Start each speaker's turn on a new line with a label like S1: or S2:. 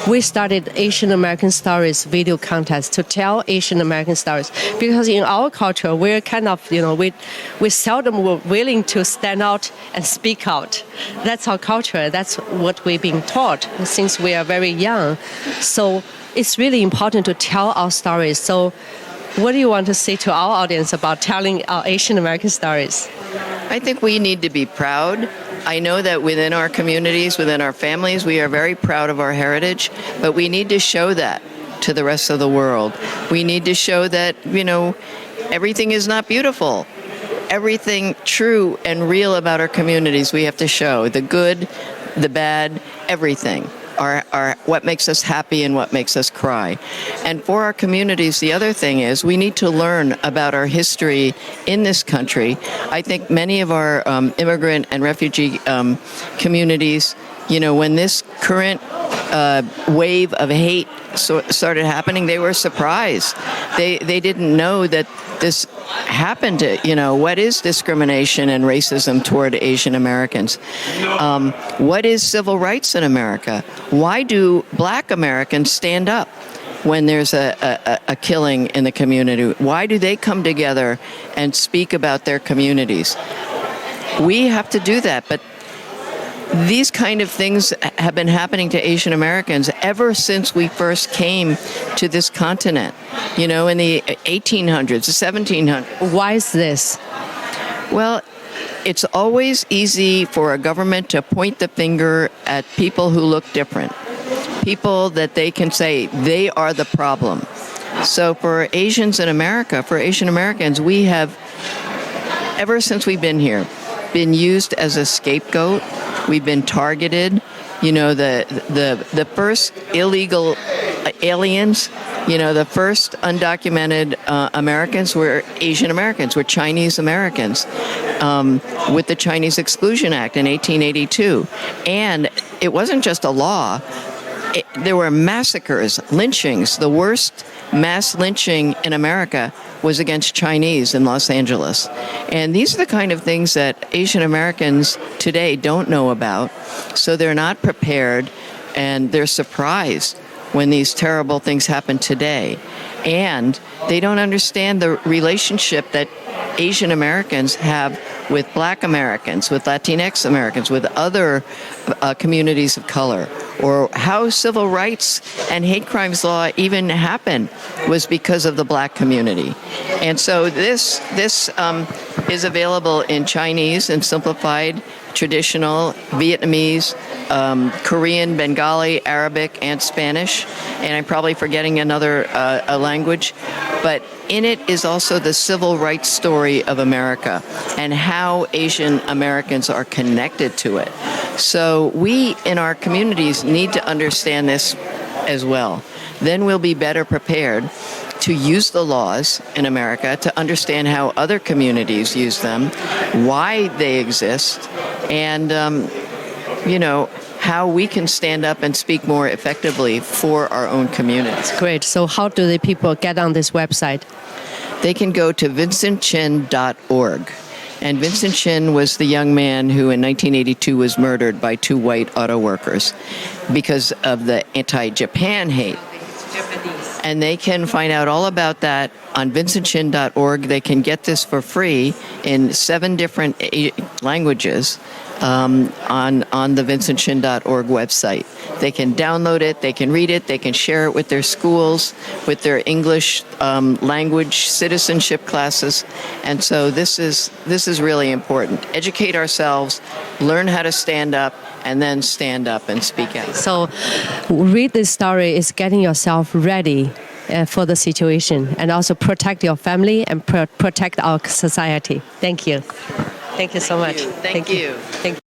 S1: we started Asian American Stories video contest to tell Asian American stories, because in our culture we're kind of, we seldom were willing to stand out and speak out. That's our culture. That's what we've been taught since we are very young. So it's really important to tell our stories. So what do you want to say to our audience about telling our Asian American stories?
S2: I think we need to be proud. I know that within our communities, within our families, we are very proud of our heritage, but we need to show that to the rest of the world. We need to show that, everything is not beautiful. Everything true and real about our communities we have to show. The good, the bad, everything. Are what makes us happy and what makes us cry. And for our communities, the other thing is we need to learn about our history in this country. I think many of our immigrant and refugee communities, when this current wave of hate started happening, they were surprised. They didn't know that this happened to, what is discrimination and racism toward Asian Americans? What is civil rights in America? Why do Black Americans stand up when there's a killing in the community? Why do they come together and speak about their communities? We have to do that, but these kind of things have been happening to Asian Americans ever since we first came to this continent, in the 1800s, the 1700s.
S1: Why is this?
S2: Well, it's always easy for a government to point the finger at people who look different, people that they can say they are the problem. So for Asians in America, for Asian Americans, we have, ever since we've been here, been used as a scapegoat. We've been targeted. The first illegal aliens, the first undocumented Americans were Asian Americans, were Chinese Americans, with the Chinese Exclusion Act in 1882. And it wasn't just a law. There were massacres, lynchings. The worst mass lynching in America was against Chinese in Los Angeles. And these are the kind of things that Asian Americans today don't know about. So they're not prepared, and they're surprised when these terrible things happen today. And they don't understand the relationship that Asian Americans have with Black Americans, with Latinx Americans, with other communities of color, or how civil rights and hate crimes law even happened was because of the Black community. And so this is available in Chinese and simplified, traditional, Vietnamese, Korean, Bengali, Arabic, and Spanish. And I'm probably forgetting another language. But in it is also the civil rights story of America and how Asian Americans are connected to it. So we in our communities need to understand this as well. Then we'll be better prepared to use the laws in America, to understand how other communities use them, why they exist, and, how we can stand up and speak more effectively for our own communities.
S1: Great. So how do the people get on this website?
S2: They can go to vincentchin.org. And Vincent Chin was the young man who in 1982 was murdered by two white auto workers because of the anti-Japan hate. And they can find out all about that on vincentchin.org. They can get this for free in 7 different languages on the vincentchin.org website. They can download it, they can read it, they can share it with their schools, with their English language citizenship classes. And so this is really important. Educate ourselves, learn how to stand up, and then stand up and speak out.
S1: So read this story is getting yourself ready for the situation, and also protect your family and protect our society. Thank you. Thank you so much.
S2: Thank you.
S1: Thank you.